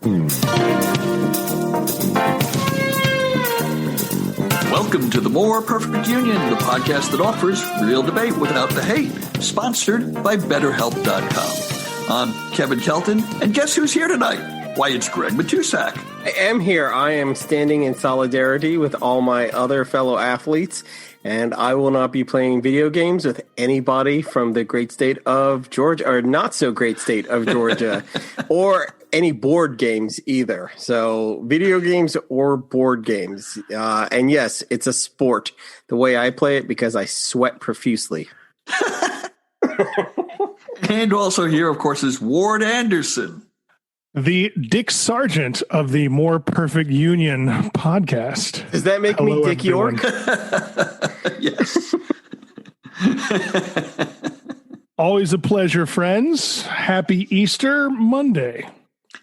Welcome to the More Perfect Union, the podcast that offers real debate without the hate. Sponsored by BetterHelp.com. I'm Kevin Kelton, and guess who's here tonight? Why, it's Greg Matusak. I am here. I am standing in solidarity with all my other fellow athletes, and I will not be playing video games with anybody from the great state of Georgia, or not so great state of Georgia, or any board games either. So video games or board games. And yes, it's a sport the way I play it because I sweat profusely. And also here, of course, is Ward Anderson. The Dick Sargent of the More Perfect Union podcast. Does that make me Dick everyone. York? Yes. Always a pleasure, friends. Happy Easter Monday.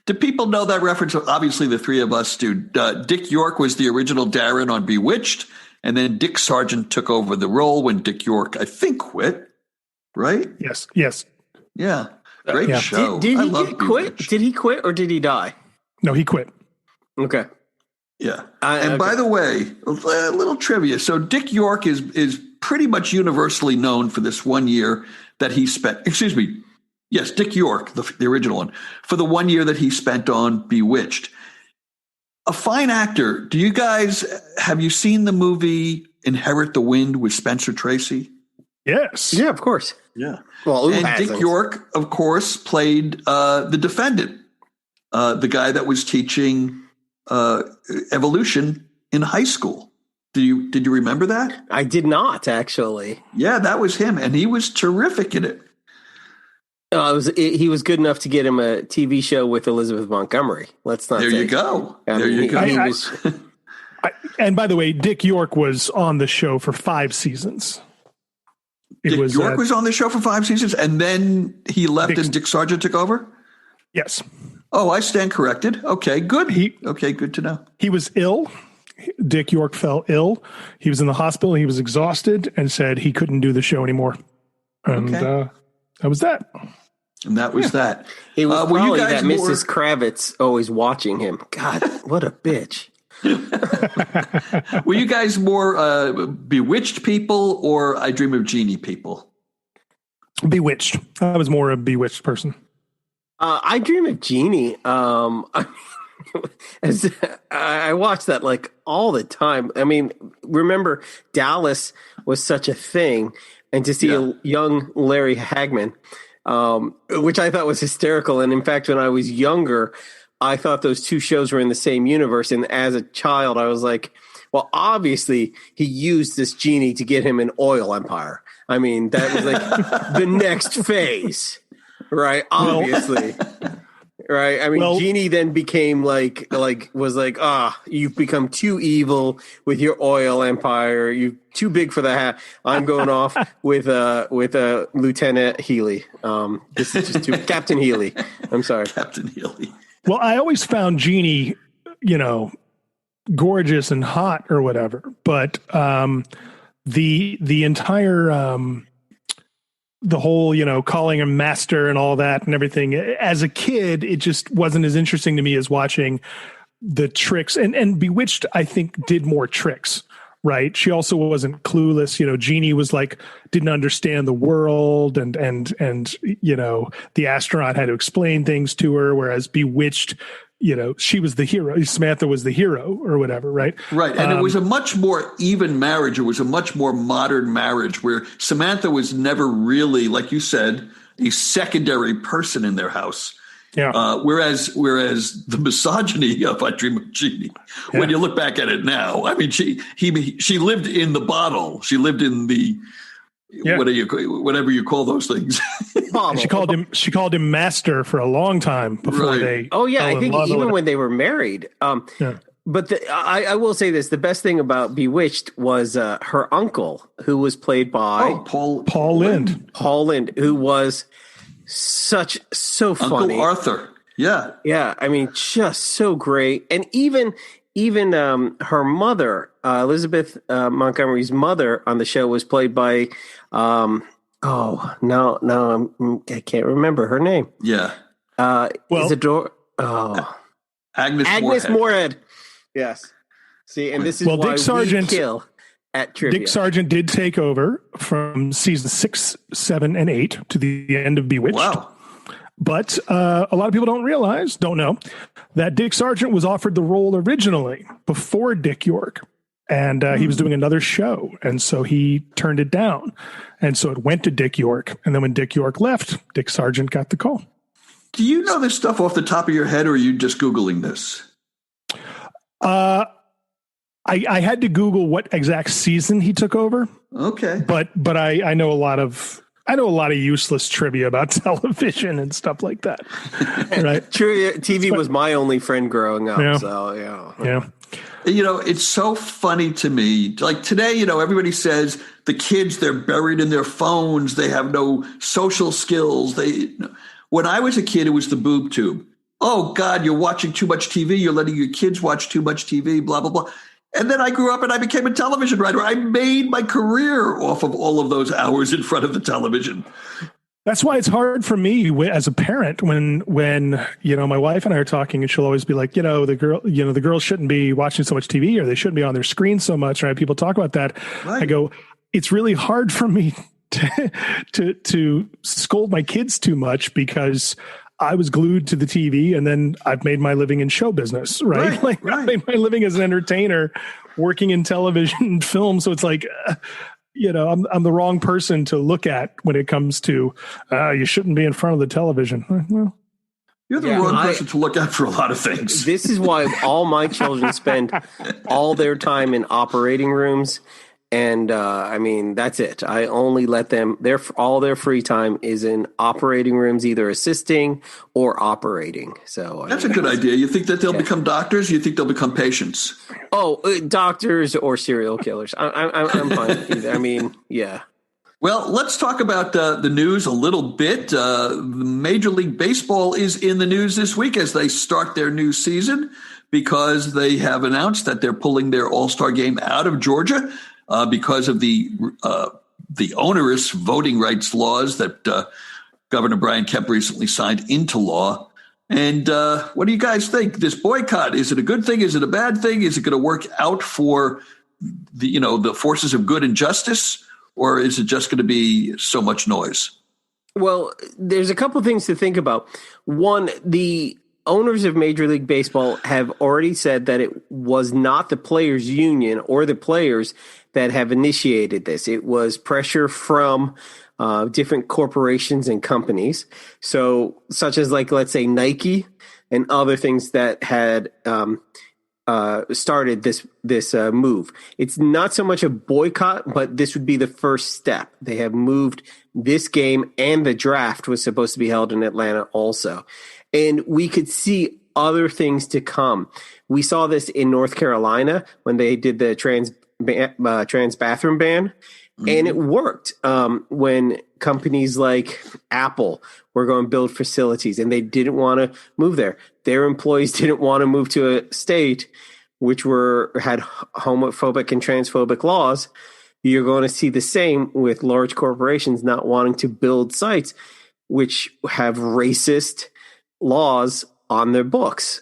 Do people know that reference? Obviously, the three of us do. Dick York was the original Darren on Bewitched, and then Dick Sargent took over the role when Dick York, I think, quit. Right? Yes. Yeah. Great show. Did he quit? Did he quit or did he die? No, he quit. Okay. Yeah. By the way, a little trivia. So Dick York is pretty much universally known for this 1 year that he spent. Excuse me. Yes, Dick York, the original one, for the 1 year that he spent on Bewitched. A fine actor. Have you seen the movie Inherit the Wind with Spencer Tracy? Yes. Yeah, of course. Yeah. Well, and Dick York, of course, played the defendant, the guy that was teaching evolution in high school. Did you remember that? I did not, actually. Yeah, that was him, and he was terrific in it. He was good enough to get him a TV show with Elizabeth Montgomery. Let's not. There you go. And by the way, Dick York was on the show for 5 seasons. Dick York was on the show for 5 seasons, and then he left and Dick Sargent took over? Yes. Oh, I stand corrected. Okay, good. Good to know. He was ill. Dick York fell ill. He was in the hospital. He was exhausted and said he couldn't do the show anymore. And that was that. And that was that. It was probably that Mrs. Kravitz always watching him. God, what a bitch. Were you guys more Bewitched people or I Dream of Jeannie people? Bewitched. I was more a Bewitched person. I Dream of Jeannie. I watch that like all the time. I mean, remember Dallas was such a thing, and to see a young Larry Hagman, which I thought was hysterical. And in fact, when I was younger, I thought those two shows were in the same universe. And as a child, I was like, well, obviously he used this genie to get him an oil empire. I mean, that was like the next phase, right? Obviously. Right. I mean, Jeannie then became you've become too evil with your oil empire. You're too big for the hat. I'm going off with Lieutenant Healy. This is just Captain Healy. I'm sorry. Captain Healy. Well, I always found Jeannie, gorgeous and hot or whatever, but the entire the whole, calling him master and all that and everything. As a kid, it just wasn't as interesting to me as watching the tricks. And Bewitched, I think, did more tricks, right? She also wasn't clueless. Jeannie was didn't understand the world and the astronaut had to explain things to her, whereas Bewitched, she was the hero. Samantha was the hero or whatever, right? Right. And it was a much more even marriage. It was a much more modern marriage where Samantha was never really, like you said, a secondary person in their house. Yeah. Whereas the misogyny of I Dream of Jeannie, when you look back at it now, I mean, she lived in the bottle. She lived in the whatever you call those things. She called him master for a long time before they. Oh yeah, I think even when they were married. But I will say this: the best thing about Bewitched was her uncle, who was played by Paul Lynde. Paul Lynde, who was so funny. Uncle Arthur. Yeah. Yeah. I mean, just so great. And even her mother, Elizabeth Montgomery's mother on the show was played by, I can't remember her name. Yeah. Isadora. Oh. Agnes Moorehead. Yes. See, and this is why Dick Sargent, we kill at trivia. Dick Sargent did take over from season 6, 7, and 8 to the end of Bewitched. Wow. But a lot of people don't know, that Dick Sargent was offered the role originally before Dick York. And he was doing another show. And so he turned it down. And so it went to Dick York. And then when Dick York left, Dick Sargent got the call. Do you know this stuff off the top of your head, or are you just Googling this? I had to Google what exact season he took over. Okay. But I know a lot of useless trivia about television and stuff like that. Right? Trivia TV was my only friend growing up. Yeah. So yeah. It's so funny to me. Like today, everybody says the kids, they're buried in their phones. They have no social skills. When I was a kid, it was the boob tube. Oh God, you're watching too much TV. You're letting your kids watch too much TV, blah, blah, blah. And then I grew up and I became a television writer. I made my career off of all of those hours in front of the television. That's why it's hard for me as a parent when my wife and I are talking, and she'll always be like, the girls shouldn't be watching so much TV, or they shouldn't be on their screen so much. Right? People talk about that. Right. I go, it's really hard for me to scold my kids too much, because I was glued to the TV, and then I've made my living in show business, right? I made my living as an entertainer, working in television and film. So it's like, I'm the wrong person to look at when it comes to you shouldn't be in front of the television. Well, you're the wrong person to look at for a lot of things. This is why all my children spend all their time in operating rooms. And that's it. I only let them, all their free time is in operating rooms, either assisting or operating. So that's a good idea. You think that they'll become doctors? You think they'll become patients? Oh, doctors or serial killers. I'm fine with either. Yeah. Well, let's talk about the news a little bit. Major League Baseball is in the news this week as they start their new season, because they have announced that they're pulling their All-Star Game out of Georgia. Because of the onerous voting rights laws that Governor Brian Kemp recently signed into law. And what do you guys think? This boycott, is it a good thing? Is it a bad thing? Is it going to work out for the forces of good and justice? Or is it just going to be so much noise? Well, there's a couple things to think about. One, the owners of Major League Baseball have already said that it was not the players' union or the players that have initiated this. It was pressure from different corporations and companies. So such as let's say Nike and other things that had started this move. It's not so much a boycott, but this would be the first step. They have moved this game, and the draft was supposed to be held in Atlanta also. And we could see other things to come. We saw this in North Carolina when they did the trans bathroom ban, and it worked. When companies like Apple were going to build facilities and they didn't want to move there, their employees didn't want to move to a state which had homophobic and transphobic laws. You're going to see the same with large corporations not wanting to build sites which have racist laws on their books.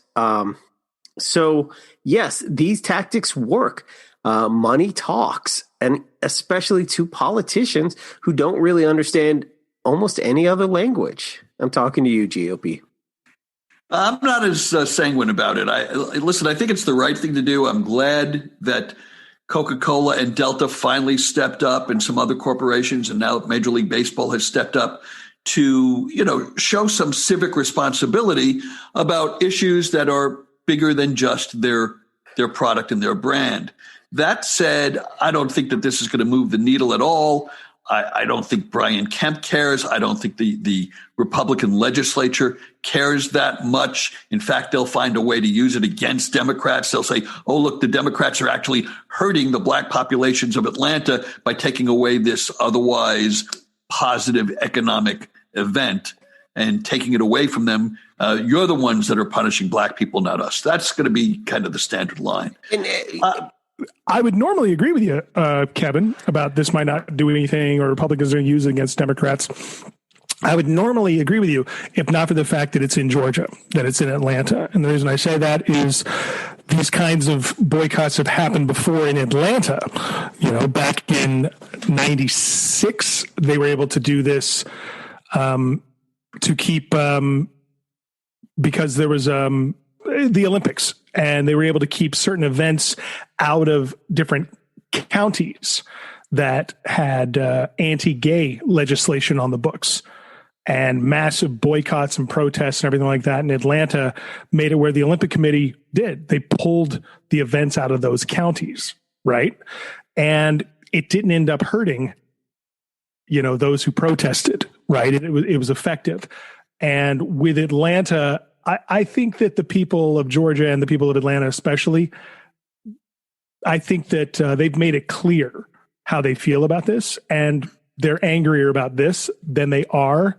So yes, these tactics work. Money talks, and especially to politicians who don't really understand almost any other language. I'm talking to you, GOP. I'm not as sanguine about it. I think it's the right thing to do. I'm glad that Coca-Cola and Delta finally stepped up, and some other corporations, and now Major League Baseball has stepped up to, show some civic responsibility about issues that are bigger than just their product and their brand. That said, I don't think that this is going to move the needle at all. I don't think Brian Kemp cares. I don't think the Republican legislature cares that much. In fact, they'll find a way to use it against Democrats. They'll say, oh, look, the Democrats are actually hurting the black populations of Atlanta by taking away this otherwise positive economic event and taking it away from them. You're the ones that are punishing black people, not us. That's going to be kind of the standard line. I would normally agree with you, Kevin, about this might not do anything or Republicans are going to use it against Democrats. I would normally agree with you if not for the fact that it's in Georgia, that it's in Atlanta. And the reason I say that is these kinds of boycotts have happened before in Atlanta. Back in 96, they were able to do this to keep because there was the Olympics, and they were able to keep certain events out of different counties that had anti-gay legislation on the books. And massive boycotts and protests and everything like that in Atlanta made it where the Olympic Committee did. They pulled the events out of those counties, right? And it didn't end up hurting, those who protested, right? It was effective. And with Atlanta, I think that the people of Georgia and the people of Atlanta especially, I think that they've made it clear how they feel about this, and they're angrier about this than they are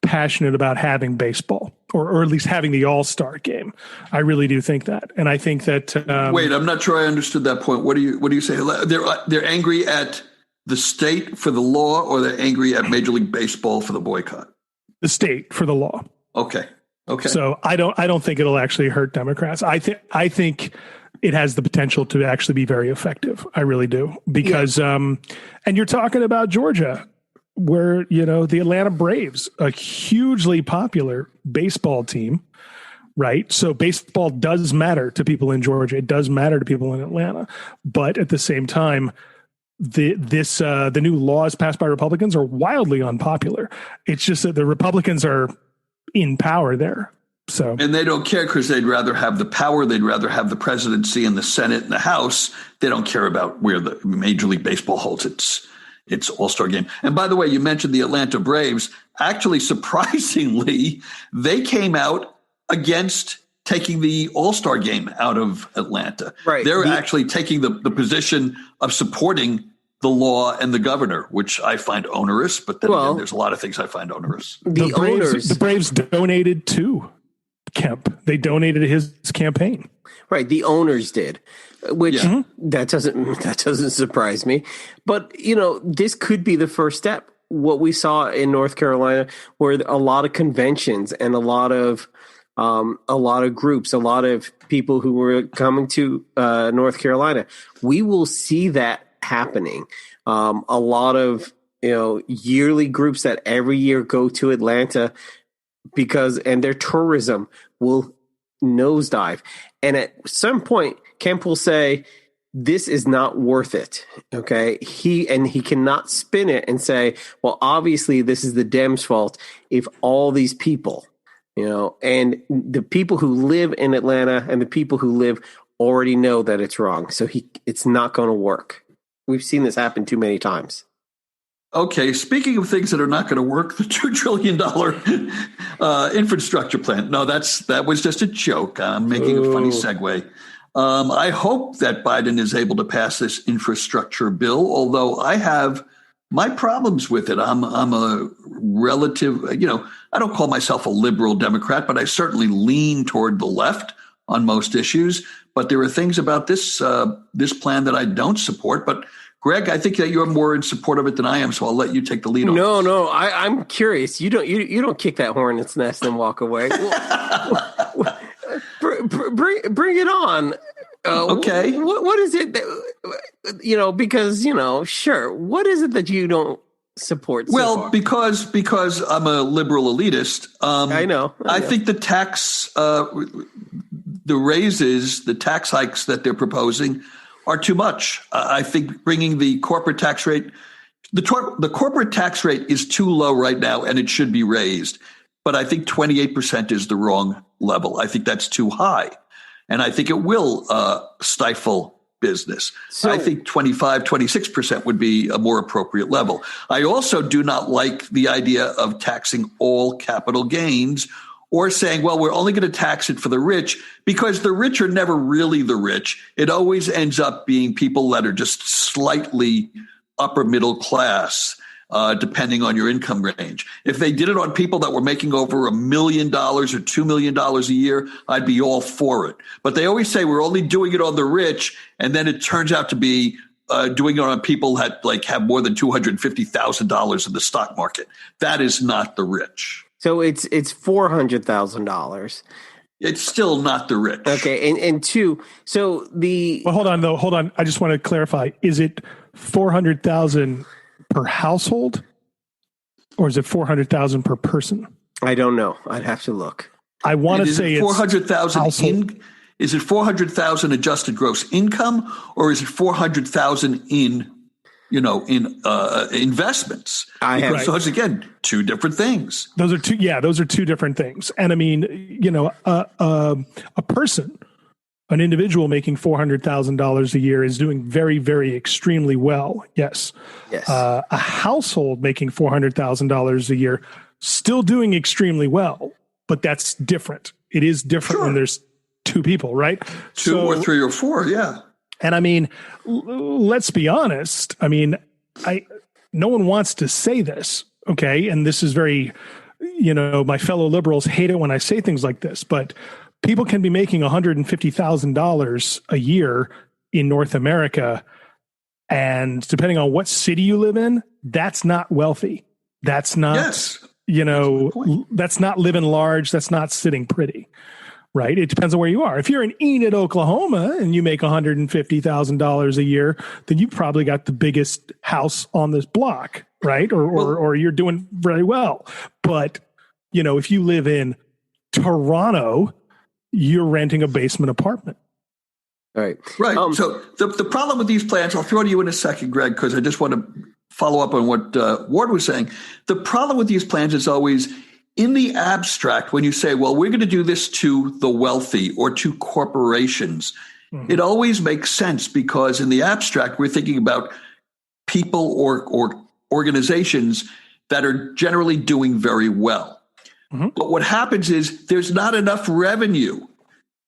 passionate about having baseball, or at least having the all-star game. I really do think that. And I think that wait, I'm not sure I understood that point. What do you say? They're angry at the state for the law, or they're angry at Major League Baseball for the boycott? The state for the law. Okay. So I don't think it'll actually hurt Democrats. I think it has the potential to actually be very effective. I really do. Because and you're talking about Georgia, where, the Atlanta Braves, a hugely popular baseball team, right? So baseball does matter to people in Georgia. It does matter to people in Atlanta. But at the same time, the new laws passed by Republicans are wildly unpopular. It's just that the Republicans are in power there. So, and they don't care because they'd rather have the power. They'd rather have the presidency and the Senate and the House. They don't care about where the Major League Baseball holds its all-star game. And by the way, you mentioned the Atlanta Braves. Actually, surprisingly, they came out against taking the all-star game out of Atlanta. Right. They're actually taking the position of supporting the law and the governor, which I find onerous. But then again, there's a lot of things I find onerous. The Braves donated to Kemp. They donated to his campaign. Right. The owners did, which that doesn't surprise me. But, this could be the first step. What we saw in North Carolina, where a lot of conventions and a lot of groups, a lot of people who were coming to North Carolina, we will see that happening. A lot of, yearly groups that every year go to Atlanta and their tourism will nosedive. And at some point, Kemp will say, this is not worth it. Okay. He cannot spin it and say, well, obviously this is the Dems' fault if all these people, and the people who live in Atlanta and the people who live already know that it's wrong. So it's not going to work. We've seen this happen too many times. Okay, speaking of things that are not going to work, the $2 trillion infrastructure plan. No, that was just a joke. I'm making a funny segue. I hope that Biden is able to pass this infrastructure bill, although I have my problems with it. I'm a relative, I don't call myself a liberal Democrat, but I certainly lean toward the left on most issues. But there are things about this plan that I don't support. But Greg, I think that you're more in support of it than I am, so I'll let you take the lead on it. No, I'm curious. You don't kick that hornet's nest and walk away. Bring it on. Okay. What is it that, because, sure. What is it that you don't support? Well, because I'm a liberal elitist. I know. I think the tax, the tax hikes that they're proposing are too much. I think bringing the corporate tax rate, the corporate tax rate is too low right now, and it should be raised. But I think 28% is the wrong level. I think that's too high. And I think it will stifle business. So, I think 25, 26% would be a more appropriate level. I also do not like the idea of taxing all capital gains, or saying, well, we're only going to tax it for the rich, because the rich are never really the rich. It always ends up being people that are just slightly upper middle class, depending on your income range. If they did it on people that were making over $1 million or $2 million a year, I'd be all for it. But they always say we're only doing it on the rich, and then it turns out to be doing it on people that have more than $250,000 in the stock market. That is not the rich. So it's $400,000. It's still not the rich. Okay, and two. So Well, hold on. I just want to clarify: is it 400,000 per household, or is it 400,000 per person? I don't know. I'd have to look. I want to say 400,000 Is it 400,000 adjusted gross income, or is it 400,000 in investments? So it's again two different things. Those are two different things. And I mean, a person, an individual making $400,000 a year is doing very, very extremely well. Yes. A household making $400,000 a year still doing extremely well, but that's different. It is different when there's two people, right? Two or three or four, yeah. And I mean, let's be honest. I mean, no one wants to say this, okay? And this is very, my fellow liberals hate it when I say things like this, but people can be making $150,000 a year in North America, and depending on what city you live in, that's not wealthy. That's not, that's not living large. That's not sitting pretty. Right. It depends on where you are. If you're in Enid, Oklahoma, and you make $150,000 a year, then you probably got the biggest house on this block, right? Or you're doing very well. But, if you live in Toronto, you're renting a basement apartment. Right. So the problem with these plans, I'll throw to you in a second, Greg, because I just want to follow up on what Ward was saying. The problem with these plans is always, in the abstract, when you say, well, we're going to do this to the wealthy or to corporations, it always makes sense, because in the abstract, we're thinking about people or organizations that are generally doing very well. But what happens is there's not enough revenue.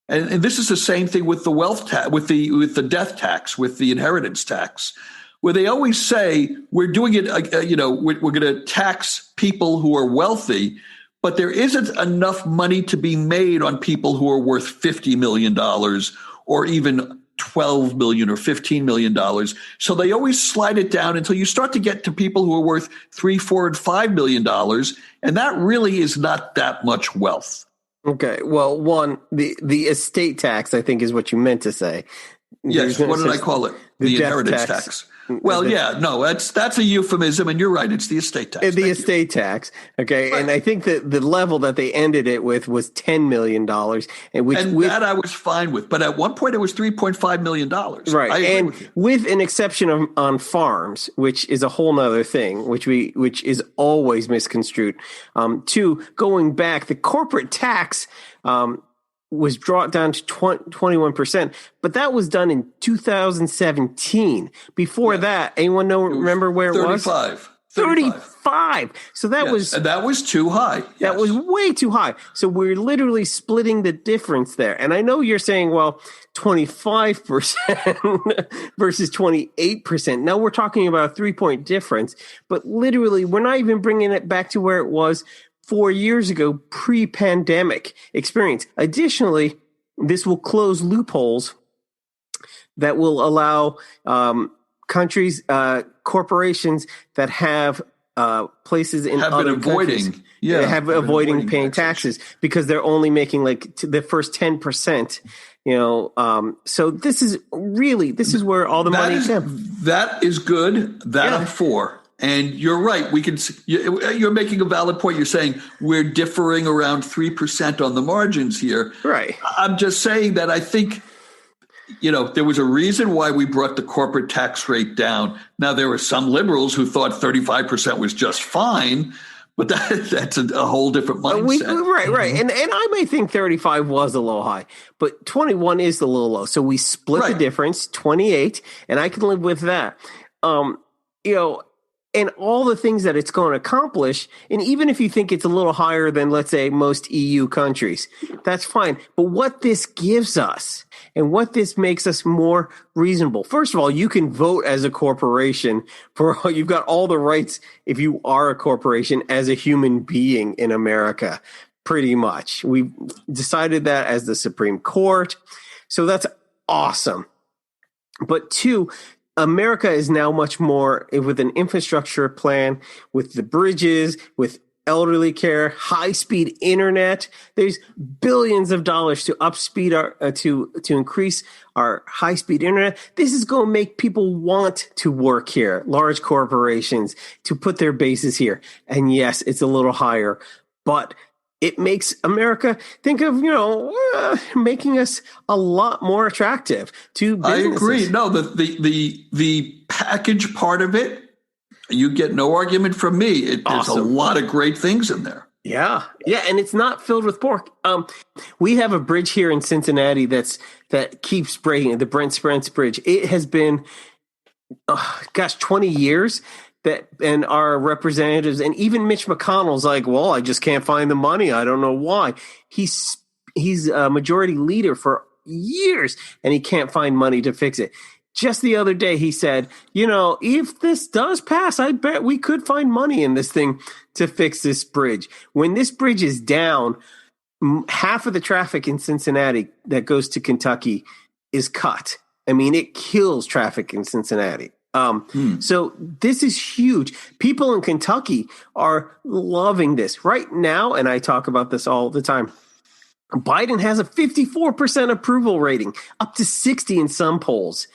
And this is the same thing with the wealth tax, with the death tax, with the inheritance tax, where they always say we're doing it, we're going to tax people who are wealthy, but there isn't enough money to be made on people who are worth $50 million or even $12 million or $15 million. So they always slide it down until you start to get to people who are worth $3, $4, and $5 million. And that really is not that much wealth. Okay. Well, the estate tax, I think, is what you meant to say. Yes. What did I call it? The inheritance tax. Well, that's a euphemism, and you're right. It's the estate tax. Estate tax. Okay. Right. And I think that the level that they ended it with was $10 million. That I was fine with. But at one point, it was $3.5 million. Right. I agree with an exception on farms, which is a whole nother thing, which is always misconstrued. Two, going back, the corporate tax was brought down to 21%, but that was done in 2017. Before that, anyone remember where it was? 35. So that was too high. That was way too high. So we're literally splitting the difference there. And I know you're saying, well, 25% versus 28%. Now we're talking about a 3-point difference, but literally we're not even bringing it back to where it was 4 years ago, pre-pandemic experience. Additionally, this will close loopholes that will allow countries, corporations that have places in other countries avoiding paying taxes because they're only making the first 10%. So this is where all the money is. That is good. I'm for. And you're right. You're making a valid point. You're saying we're differing around 3% on the margins here. Right. I'm just saying that I think, there was a reason why we brought the corporate tax rate down. Now, there were some liberals who thought 35% was just fine, but that's a whole different mindset. Right. And I may think 35 was a little high, but 21 is a little low. So we split the difference, 28, and I can live with that. And all the things that it's going to accomplish, and even if you think it's a little higher than, let's say, most EU countries, that's fine. But what this gives us and what this makes us more reasonable, first of all, you can vote as a corporation. You've got all the rights if you are a corporation as a human being in America, pretty much. We've decided that as the Supreme Court. So that's awesome. But two, America is now much more with an infrastructure plan, with the bridges, with elderly care, high-speed internet. There's billions of dollars to upspeed our to increase our high-speed internet. This is going to make people want to work here, large corporations, to put their bases here. And yes, it's a little higher, but it makes America think of, making us a lot more attractive to businesses. I agree. No, the package part of it, you get no argument from me. There's a lot of great things in there. Yeah, and it's not filled with pork. We have a bridge here in Cincinnati that keeps breaking, the Brent Spence Bridge. It has been, 20 years. And our representatives, and even Mitch McConnell's like, well, I just can't find the money. I don't know why. He's a majority leader for years, and he can't find money to fix it. Just the other day, he said, if this does pass, I bet we could find money in this thing to fix this bridge. When this bridge is down, half of the traffic in Cincinnati that goes to Kentucky is cut. I mean, it kills traffic in Cincinnati. So this is huge. People in Kentucky are loving this right now. And I talk about this all the time. Biden has a 54% approval rating, up to 60 in some polls.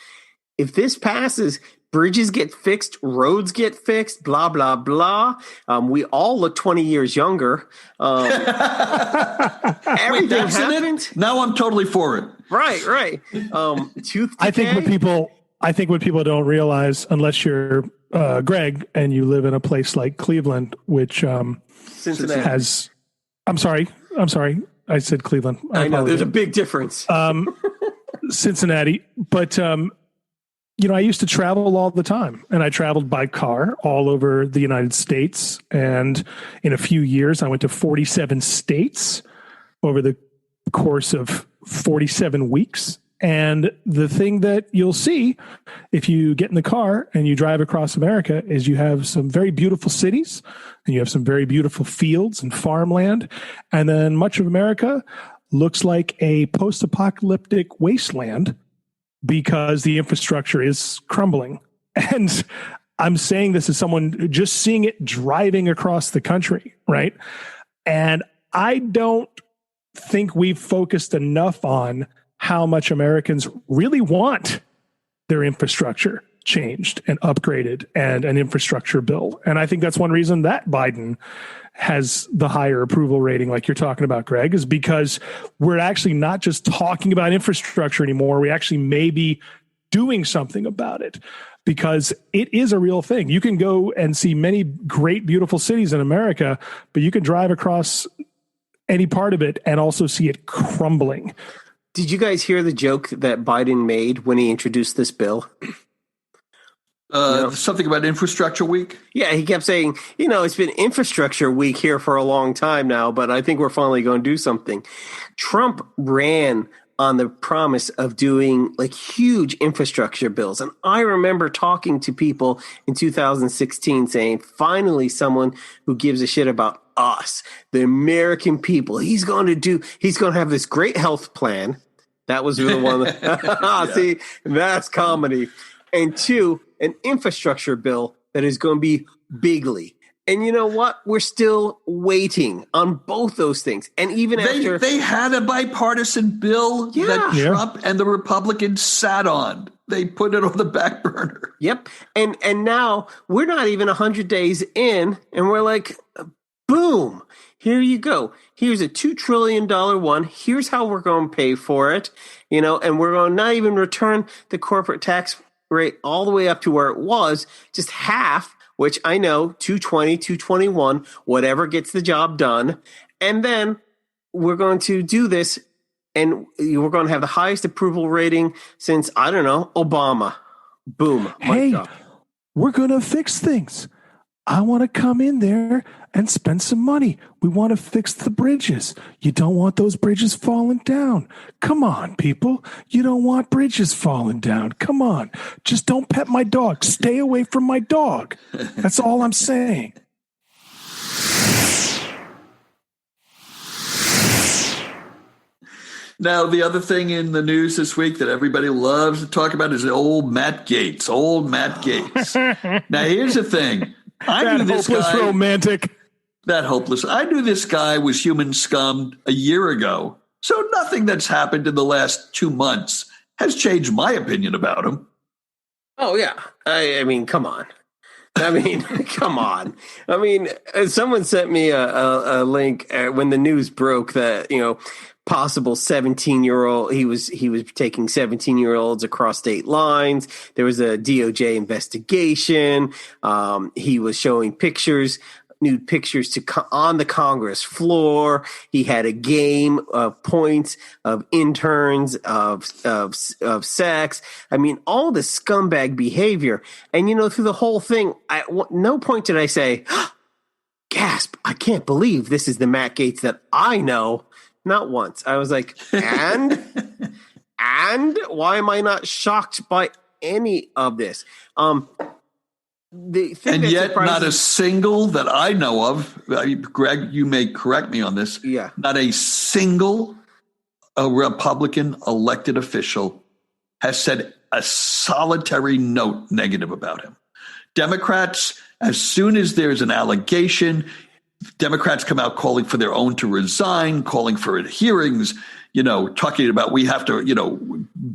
If this passes, bridges get fixed, roads get fixed, blah, blah, blah. We all look 20 years younger. Everything happened. Now I'm totally for it. Right. I think what people don't realize, unless you're Greg and you live in a place like Cleveland, which Cincinnati has. I'm sorry. I said Cleveland. I know there's a big difference. Cincinnati, but I used to travel all the time, and I traveled by car all over the United States. And in a few years, I went to 47 states over the course of 47 weeks. And the thing that you'll see if you get in the car and you drive across America is you have some very beautiful cities, and you have some very beautiful fields and farmland. And then much of America looks like a post-apocalyptic wasteland because the infrastructure is crumbling. And I'm saying this as someone just seeing it driving across the country, right? And I don't think we've focused enough on how much Americans really want their infrastructure changed and upgraded and an infrastructure bill. And I think that's one reason that Biden has the higher approval rating, like you're talking about, Greg, is because we're actually not just talking about infrastructure anymore. We actually may be doing something about it, because it is a real thing. You can go and see many great, beautiful cities in America, but you can drive across any part of it and also see it crumbling. Did you guys hear the joke that Biden made when he introduced this bill? Something about Infrastructure Week? Yeah, he kept saying, it's been Infrastructure Week here for a long time now, but I think we're finally going to do something. Trump ran on the promise of doing huge infrastructure bills. And I remember talking to people in 2016 saying, finally, someone who gives a shit about us, the American people. He's going to have this great health plan. That was the one. See, that's comedy. And 2, an infrastructure bill that is going to be bigly. And you know what? We're still waiting on both those things. And even after they had a bipartisan bill that Trump and the Republicans sat on. They put it on the back burner. Yep. And now we're not even 100 days in, and we're like, boom, here you go. Here's a $2 trillion one. Here's how we're going to pay for it. And we're going to not even return the corporate tax rate all the way up to where it was, just half, which I know, 220, 221, whatever gets the job done. And then we're going to do this, and we're going to have the highest approval rating since, I don't know, Obama. Boom. Hey, we're going to fix things. I want to come in there and spend some money. We want to fix the bridges. You don't want those bridges falling down. Come on, people. You don't want bridges falling down. Come on. Just don't pet my dog. Stay away from my dog. That's all I'm saying. Now, the other thing in the news this week that everybody loves to talk about is old Matt Gaetz. Old Matt Gaetz. Now, here's the thing. I knew this guy. Romantic. That hopeless. I knew this guy was human scum a year ago. So nothing that's happened in the last 2 months has changed my opinion about him. Oh, yeah. I mean, come on. Come on. Someone sent me a link when the news broke that, possible 17-year-old, he was taking 17-year-olds across state lines. There was a DOJ investigation. He was showing nude pictures on the Congress floor. He had a game of points of interns of sex. I mean, all the scumbag behavior. And through the whole thing, no point did I say, gasp! I can't believe this is the Matt Gaetz that I know. Not once. I was like, and why am I not shocked by any of this? And yet not a single that I know of, Greg, you may correct me on this. Yeah. Not a single Republican elected official has said a solitary note negative about him. Democrats, as soon as there's an allegation, Democrats come out calling for their own to resign, calling for hearings, talking about we have to,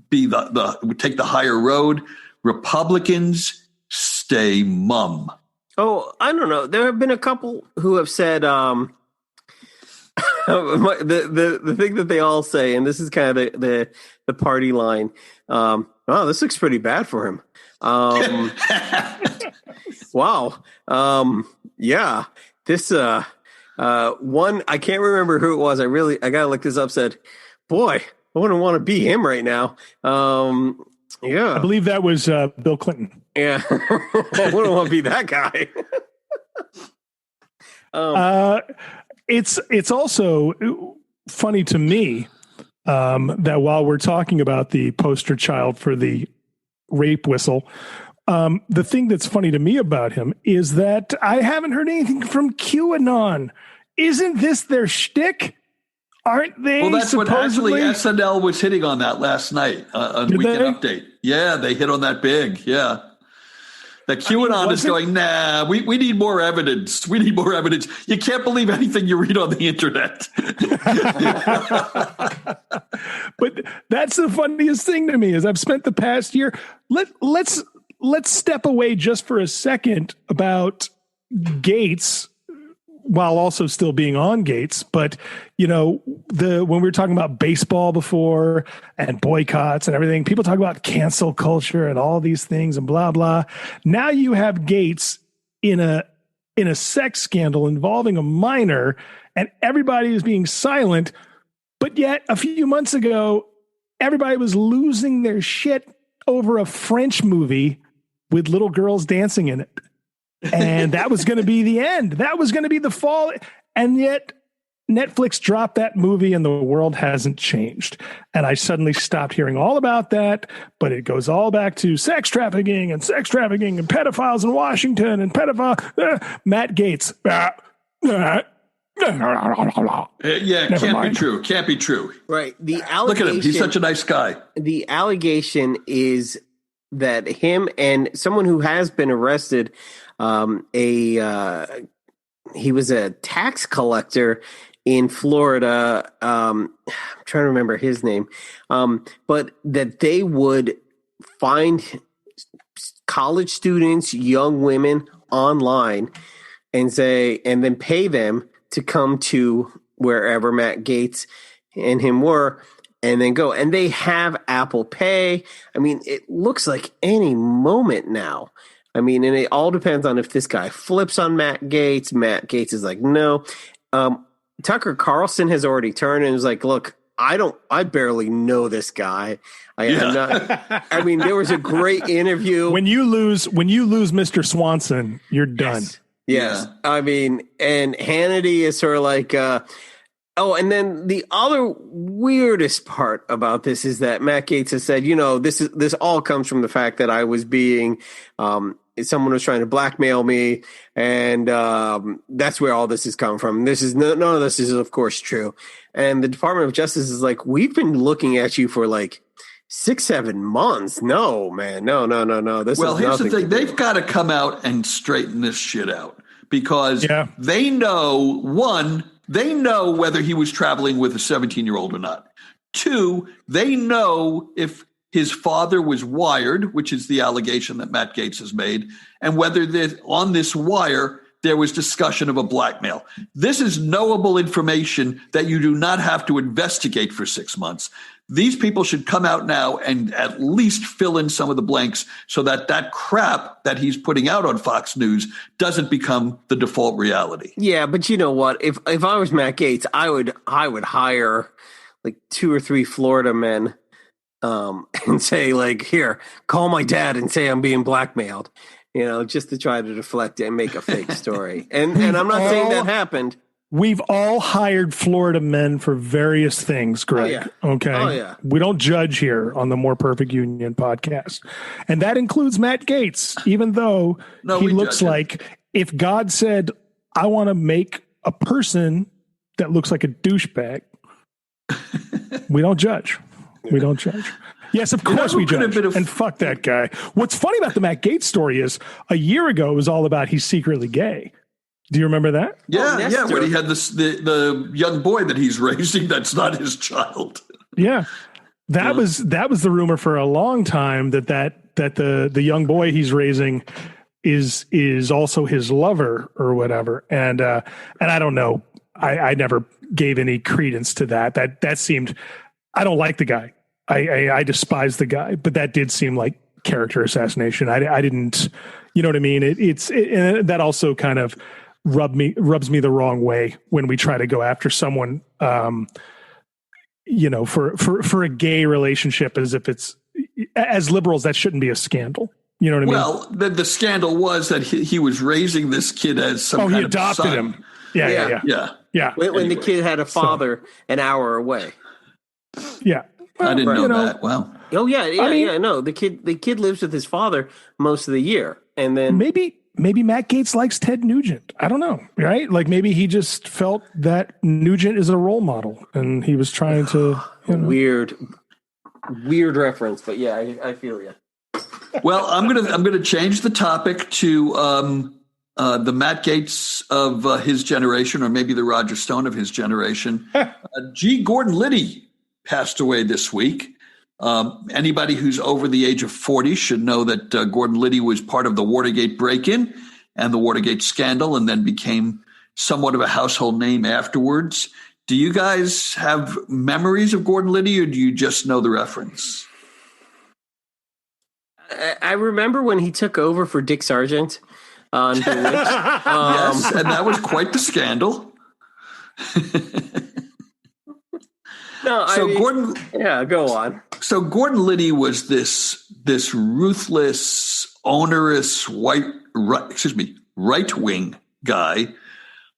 be take the higher road. Republicans stay mum. Oh, I don't know. There have been a couple who have said the thing that they all say, and this is kind of the party line. Oh, this looks pretty bad for him. Wow. Yeah. This one, I can't remember who it was. I gotta look this up. Said, boy, I wouldn't want to be him right now. Yeah, I believe that was Bill Clinton. Yeah, I wouldn't want to be that guy. It's also funny to me that while we're talking about the poster child for the rape whistle, the thing that's funny to me about him is that I haven't heard anything from QAnon. Isn't this their shtick? Aren't they? Well, that's supposedly? What actually SNL was hitting on that last night on Weekend Update. Yeah, they hit on that big. Yeah. That QAnon is going, nah, we need more evidence. We need more evidence. You can't believe anything you read on the internet. But that's the funniest thing to me is I've spent the past year. Let's step away just for a second about Gaetz while also still being on Gaetz. But, when we were talking about baseball before and boycotts and everything, people talk about cancel culture and all these things and blah, blah. Now you have Gaetz in a sex scandal involving a minor and everybody is being silent. But yet a few months ago, everybody was losing their shit over a French movie with little girls dancing in it. And that was going to be the end. That was going to be the fall. And yet Netflix dropped that movie and the world hasn't changed. And I suddenly stopped hearing all about that, but it goes all back to sex trafficking and pedophiles in Washington and Matt Gaetz. Yeah, Can't be true. Right. The allegation, look at him. He's such a nice guy. The allegation is that him and someone who has been arrested, he was a tax collector in Florida. I'm trying to remember his name, but that they would find college students, young women online and then pay them to come to wherever Matt Gaetz and him were and then go. And they have Apple Pay. I mean, it looks like any moment now. I mean, and it all depends on if this guy flips on Matt Gaetz. Matt Gaetz is like, no. Tucker Carlson has already turned and was like, look, I barely know this guy. I'm not. I mean, there was a great interview. When you lose Mr. Swanson, you're done. Yes. Yeah. I mean, and Hannity is sort of like, and then the other weirdest part about this is that Matt Gaetz has said, this all comes from the fact that I was being someone was trying to blackmail me, and that's where all this is coming from. This is none of this is, of course, true. And the Department of Justice is like, we've been looking at you for like 6-7 months. No, man, no. Here's the thing: they've got to come out and straighten this shit out, because they know, one, they know whether he was traveling with a 17-year-old or not. Two, they know if his father was wired, which is the allegation that Matt Gaetz has made, and whether on this wire there was discussion of a blackmail. This is knowable information that you do not have to investigate for 6 months. These people should come out now and at least fill in some of the blanks so that that crap that he's putting out on Fox News doesn't become the default reality. Yeah, but you know what? If I was Matt Gaetz, I would hire like 2 or 3 Florida men and say, like, here, call my dad and say I'm being blackmailed, just to try to deflect it and make a fake story. And I'm not saying that happened. We've all hired Florida men for various things, Greg. Oh, yeah. Okay. Oh, yeah. We don't judge here on the More Perfect Union podcast. And that includes Matt Gaetz, even though he looks like, if God said, I want to make a person that looks like a douchebag, we don't judge. We don't judge. Yes, of course we judge. And fuck that guy. What's funny about the Matt Gaetz story is a year ago it was all about he's secretly gay. Do you remember that? Yeah, when he had the young boy that he's raising that's not his child. Yeah. That was the rumor for a long time that the young boy he's raising is also his lover or whatever. And I don't know. I never gave any credence to that. That seemed, I don't like the guy. I despise the guy, but that did seem like character assassination. I didn't, you know what I mean? That also kind of rubs me the wrong way when we try to go after someone, for a gay relationship, as if it's, as liberals, that shouldn't be a scandal. You know what I mean? Well, the scandal was that he was raising this kid as some kind he adopted of son. him. Yeah. When the kid had a father an hour away. Yeah. Well, I didn't know that. Wow. Oh yeah. No, the kid lives with his father most of the year, and then maybe Matt Gaetz likes Ted Nugent. I don't know, right? Like maybe he just felt that Nugent is a role model, and he was trying to weird reference, but yeah, I feel you. Well, I'm gonna change the topic to the Matt Gaetz of his generation, or maybe the Roger Stone of his generation. G. Gordon Liddy passed away this week. Anybody who's over the age of 40 should know that Gordon Liddy was part of the Watergate break-in and the Watergate scandal, and then became somewhat of a household name afterwards. Do you guys have memories of Gordon Liddy, or do you just know the reference? I remember when he took over for Dick Sargent on Bewitched. Yes, and that was quite the scandal. Gordon, go on. So Gordon Liddy was this ruthless, onerous right-wing guy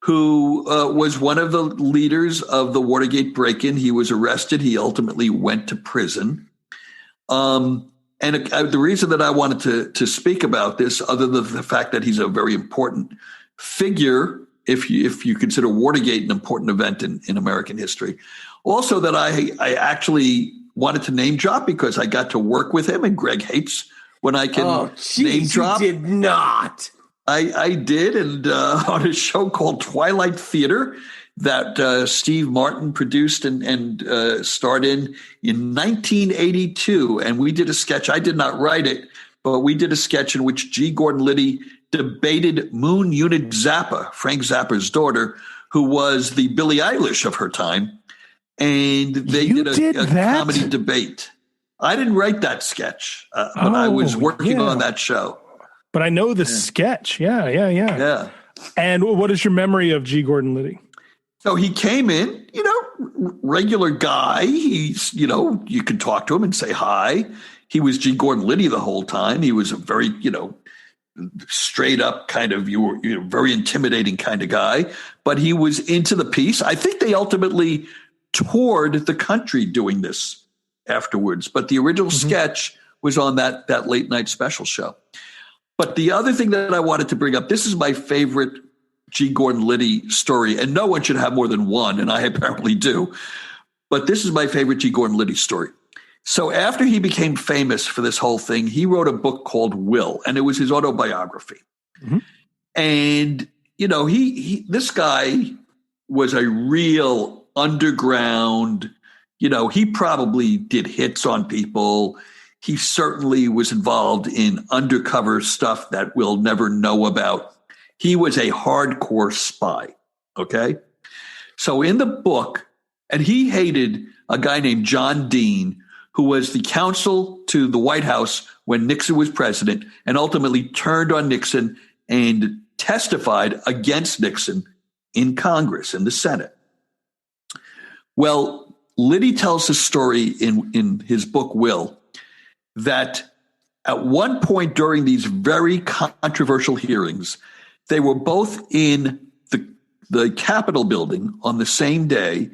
who was one of the leaders of the Watergate break-in. He was arrested. He ultimately went to prison. And the reason that I wanted to speak about this, other than the fact that he's a very important figure, if you consider Watergate an important event in American history, also that I actually wanted to name drop because I got to work with him, and Greg hates when I can name drop. You did not. I did, and on a show called Twilight Theater that Steve Martin produced and starred in 1982. And we did a sketch. I did not write it, but we did a sketch in which G. Gordon Liddy debated Moon Unit Zappa, Frank Zappa's daughter, who was the Billie Eilish of her time. And they did a comedy debate. I didn't write that sketch, but I was working on that show. But I know the sketch. Yeah. And what is your memory of G. Gordon Liddy? So he came in, regular guy. He's, you could talk to him and say hi. He was G. Gordon Liddy the whole time. He was a very, straight up kind of, very intimidating kind of guy. But he was into the piece. I think they ultimately toured the country doing this afterwards. But the original sketch was on that late night special show. But the other thing that I wanted to bring up, this is my favorite G. Gordon Liddy story, and no one should have more than one, and I apparently do. But this is my favorite G. Gordon Liddy story. So after he became famous for this whole thing, he wrote a book called Will, and it was his autobiography. Mm-hmm. And, you know, this guy was a real underground, you know, he probably did hits on people. He certainly was involved in undercover stuff that we'll never know about. He was a hardcore spy, okay? So in the book, and he hated a guy named John Dean, who was the counsel to the White House when Nixon was president, and ultimately turned on Nixon and testified against Nixon in Congress, in the Senate. Well, Liddy tells a story in his book, Will, that at one point during these very controversial hearings, they were both in the Capitol building on the same day.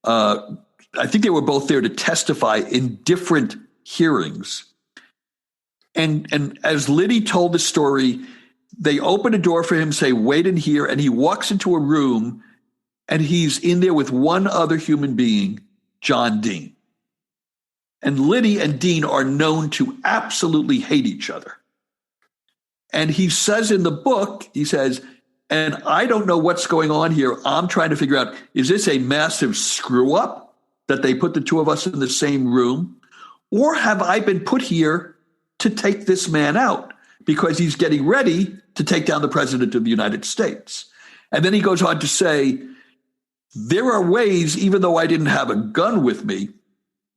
I think they were both there to testify in different hearings. And as Liddy told the story, they open a door for him, say, wait in here. And he walks into a room and he's in there with one other human being, John Dean. And Liddy and Dean are known to absolutely hate each other. And he says in the book, he says, and I don't know what's going on here. I'm trying to figure out, is this a massive screw up that they put the two of us in the same room? Or have I been put here to take this man out because he's getting ready to take down the president of the United States? And then he goes on to say, there are ways, even though I didn't have a gun with me,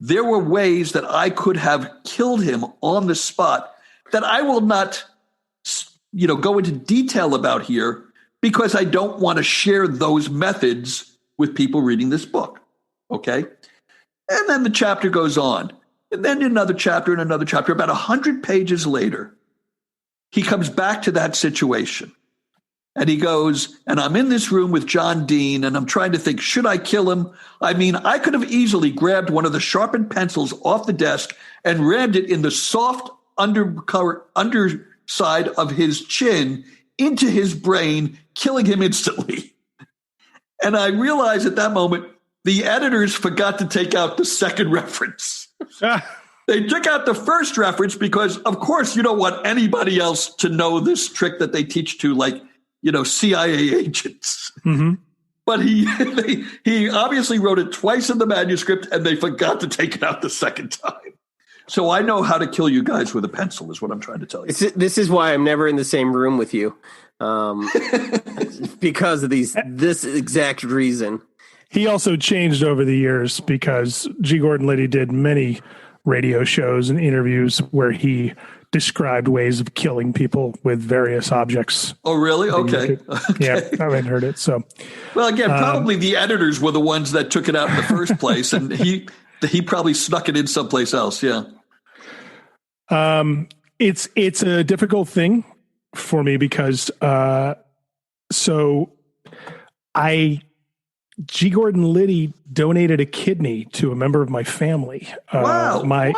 there were ways that I could have killed him on the spot that I will not, go into detail about here because I don't want to share those methods with people reading this book. Okay. And then the chapter goes on. And then another chapter and another chapter. About 100 pages later, he comes back to that situation. And he goes, and I'm in this room with John Dean, and I'm trying to think, should I kill him? I mean, I could have easily grabbed one of the sharpened pencils off the desk and rammed it in the soft underside of his chin into his brain, killing him instantly. And I realized at that moment, the editors forgot to take out the second reference. They took out the first reference because, of course, you don't want anybody else to know this trick that they teach to, like, CIA agents. Mm-hmm. But he obviously wrote it twice in the manuscript, and they forgot to take it out the second time. So I know how to kill you guys with a pencil, is what I'm trying to tell you. This is why I'm never in the same room with you, because of this exact reason. He also changed over the years because G. Gordon Liddy did many radio shows and interviews where he described ways of killing people with various objects. Oh, really? Okay. Yeah, I haven't heard it. So, well, again, probably the editors were the ones that took it out in the first place, and he probably snuck it in someplace else. Yeah. It's a difficult thing for me because G. Gordon Liddy donated a kidney to a member of my family. Wow! My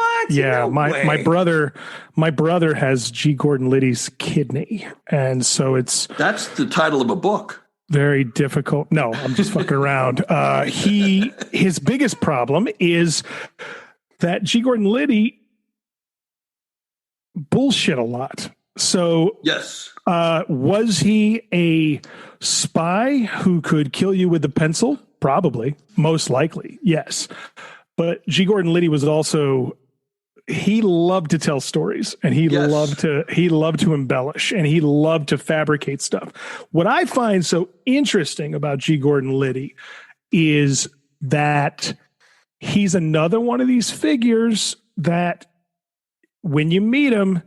brother has G. Gordon Liddy's kidney, and so that's the title of a book. Very difficult. No, I'm just fucking around. His biggest problem is that G. Gordon Liddy bullshit a lot. So yes, was he a spy who could kill you with a pencil? Probably, most likely, yes. But G. Gordon Liddy was also, he loved to tell stories, and he loved to embellish, and he loved to fabricate stuff. What I find so interesting about G. Gordon Liddy is that he's another one of these figures that when you meet him,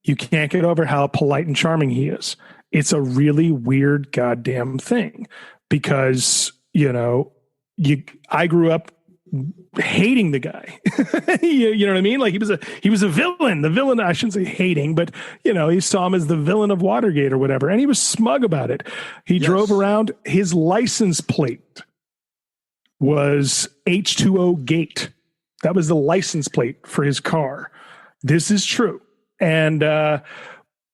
you can't get over how polite and charming he is. It's a really weird goddamn thing because, I grew up hating the guy. You know what I mean? Like he was a villain. The villain, I shouldn't say hating, but he saw him as the villain of Watergate or whatever. And he was smug about it. He drove around, his license plate was H2O Gate. That was the license plate for his car. This is true. And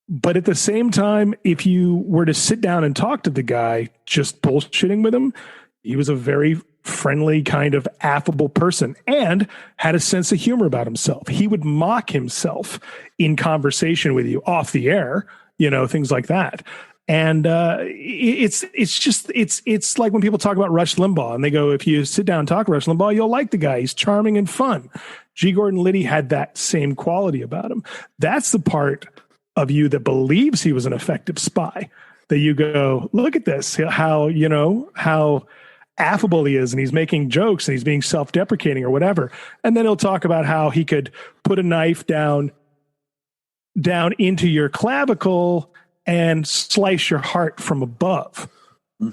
But at the same time, if you were to sit down and talk to the guy, just bullshitting with him, he was a very friendly, kind of affable person and had a sense of humor about himself. He would mock himself in conversation with you off the air, things like that. And it's like when people talk about Rush Limbaugh and they go, if you sit down and talk to Rush Limbaugh, you'll like the guy. He's charming and fun. G. Gordon Liddy had that same quality about him. That's the part of you that believes he was an effective spy, that you go, look at this, how affable he is, and he's making jokes and he's being self-deprecating or whatever. And then he'll talk about how he could put a knife down into your clavicle and slice your heart from above.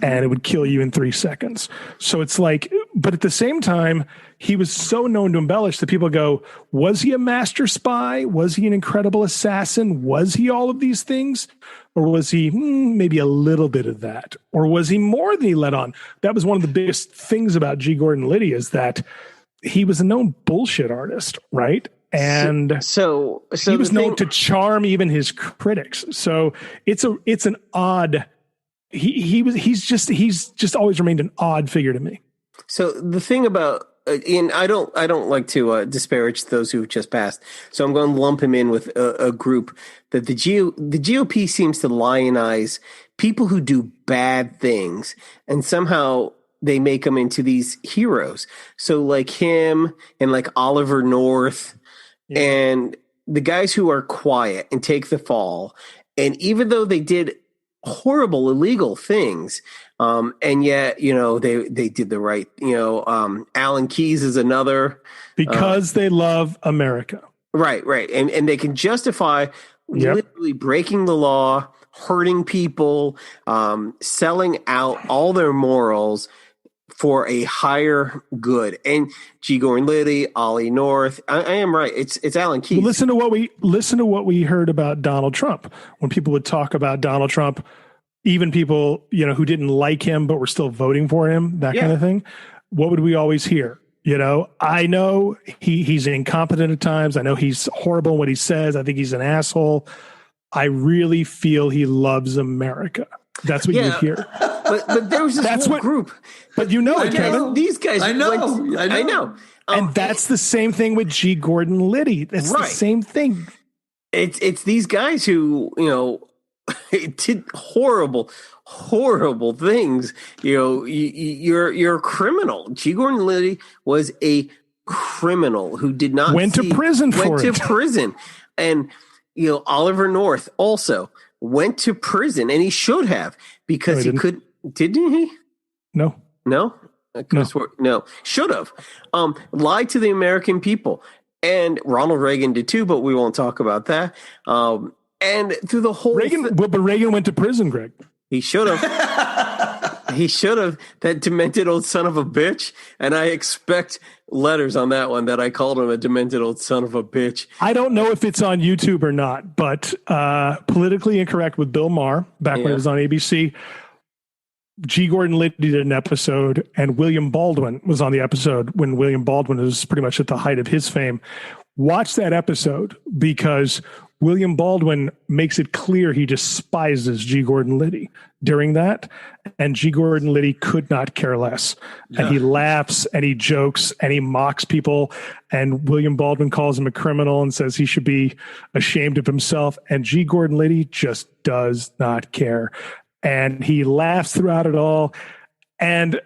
And it would kill you in 3 seconds. So it's like, but at the same time, he was so known to embellish that people go, was he a master spy? Was he an incredible assassin? Was he all of these things? Or was he maybe a little bit of that? Or was he more than he let on? That was one of the biggest things about G. Gordon Liddy, is that he was a known bullshit artist, right? And so he was known to charm even his critics. So it's an odd. He's just always remained an odd figure to me. So the thing about, and I don't like to disparage those who've just passed. So I'm going to lump him in with a group that the GOP seems to lionize people who do bad things, and somehow they make them into these heroes. So like him and like Oliver North and the guys who are quiet and take the fall. And even though they did horrible illegal things, and yet they did the right, Alan Keyes is another, because they love America, right, and they can justify literally breaking the law, hurting people, selling out all their morals for a higher good. And G. Gordon Liddy, Ollie North, I am right. It's Alan Keyes. Well, listen to what we heard about Donald Trump. When people would talk about Donald Trump, even people, who didn't like him but were still voting for him, that kind of thing. What would we always hear? I know he's incompetent at times. I know he's horrible in what he says. I think he's an asshole. I really feel he loves America. That's what you would hear. But there was this whole group. But Kevin. These guys. I know. And that's the same thing with G. Gordon Liddy. That's the same thing. It's these guys who, did horrible things. You're a criminal. G. Gordon Liddy was a criminal who did not went to prison. And Oliver North also went to prison, and he should have, because he could. Didn't he? No. Should have. Lied to the American people, and Ronald Reagan did too, but we won't talk about that. And through the whole but Reagan went to prison, Greg. He should have. He should have, that demented old son of a bitch. And I expect letters on that one, that I called him a demented old son of a bitch. I don't know if it's on YouTube or not, but Politically Incorrect with Bill Maher, back when it was on ABC, G. Gordon Liddy did an episode, and William Baldwin was on the episode when William Baldwin was pretty much at the height of his fame. Watch that episode, because William Baldwin makes it clear he despises G. Gordon Liddy during that, and G. Gordon Liddy could not care less. Yeah. And he laughs and he jokes and he mocks people, and William Baldwin calls him a criminal and says he should be ashamed of himself, and G. Gordon Liddy just does not care. And he laughs throughout it all. And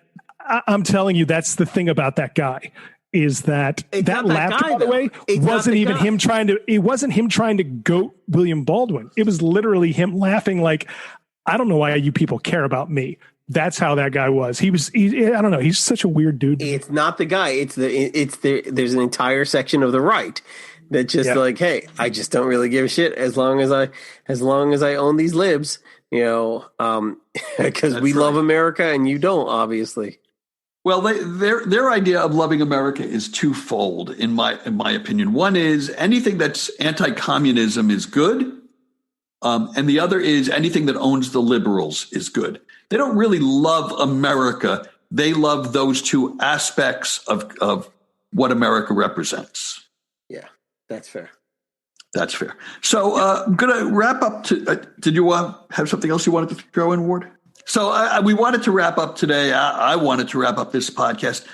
I'm telling you, that's the thing about that guy. Is that laughter, by the way, wasn't even him trying to, it wasn't him trying to goat William Baldwin. It was literally him laughing like, I don't know why you people care about me. That's how that guy was. I don't know. He's such a weird dude. It's not the guy. There's an entire section of the right that just like, hey, I just don't really give a shit as long as I own these libs, because we love America and you don't, obviously. Well, their idea of loving America is twofold, in my opinion. One is anything that's anti-communism is good, and the other is anything that owns the liberals is good. They don't really love America. They love those two aspects of what America represents. Yeah, that's fair. That's fair. So I'm going to wrap up. Did you have something else you wanted to throw in, Ward? So we wanted to wrap up today. I wanted to wrap up this podcast.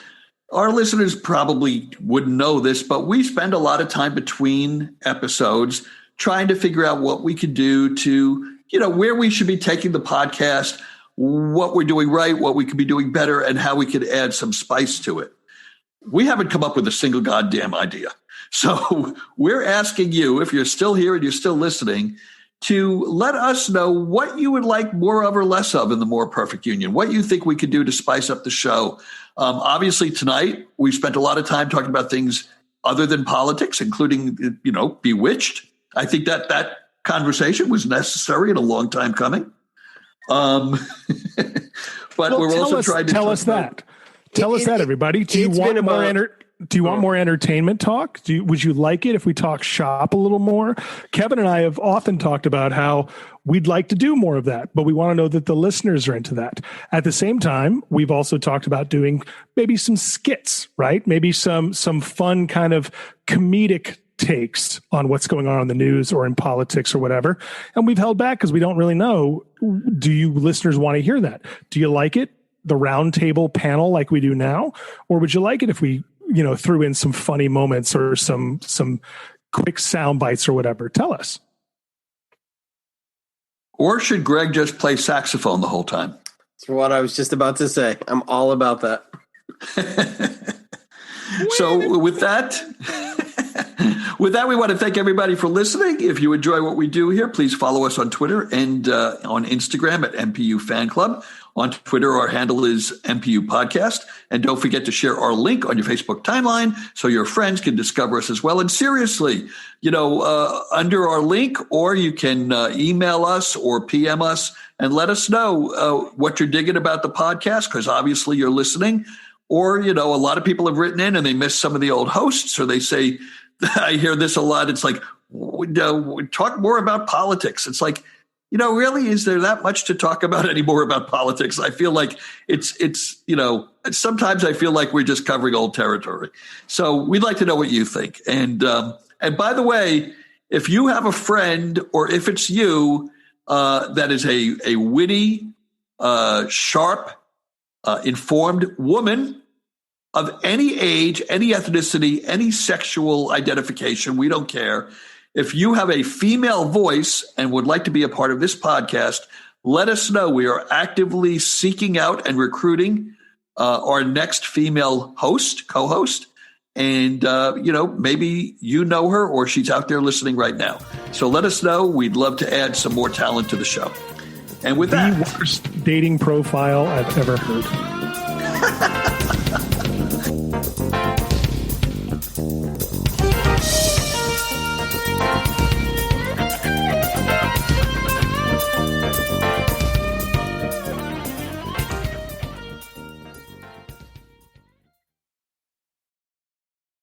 Our listeners probably wouldn't know this, but we spend a lot of time between episodes trying to figure out what we could do to, where we should be taking the podcast, what we're doing right, what we could be doing better, and how we could add some spice to it. We haven't come up with a single goddamn idea. So we're asking you, if you're still here and you're still listening, to let us know what you would like more of or less of in the More Perfect Union, what you think we could do to spice up the show. Obviously, tonight, we spent a lot of time talking about things other than politics, including, Bewitched. I think that conversation was necessary and a long time coming. But we're also trying to tell us that. Tell us that, everybody. Do you want more entertainment talk? Would you like it if we talk shop a little more? Kevin and I have often talked about how we'd like to do more of that, but we want to know that the listeners are into that. At the same time, we've also talked about doing maybe some skits, right? Maybe some fun kind of comedic takes on what's going on in the news or in politics or whatever. And we've held back because we don't really know. Do you listeners want to hear that? Do you like it? The round table panel like we do now? Or would you like it if we, threw in some funny moments or some quick sound bites or whatever? Tell us. Or should Greg just play saxophone the whole time? That's what I was just about to say. I'm all about that. So with that, we want to thank everybody for listening. If you enjoy what we do here, please follow us on Twitter and on Instagram at MPU Fan Club. On Twitter, our handle is MPU Podcast. And don't forget to share our link on your Facebook timeline so your friends can discover us as well. And seriously, under our link, or you can email us or PM us and let us know what you're digging about the podcast, because obviously you're listening. Or, a lot of people have written in and they miss some of the old hosts, or they say, I hear this a lot. It's like, talk more about politics. It's like, really, is there that much to talk about anymore about politics? I feel like it's sometimes I feel like we're just covering old territory. So we'd like to know what you think. And by the way, if you have a friend, or if it's you, that is a witty, sharp, informed woman of any age, any ethnicity, any sexual identification, we don't care. If you have a female voice and would like to be a part of this podcast, let us know. We are actively seeking out and recruiting our next female co-host. And, maybe you know her or she's out there listening right now. So let us know. We'd love to add some more talent to the show. And with that, the worst dating profile I've ever heard.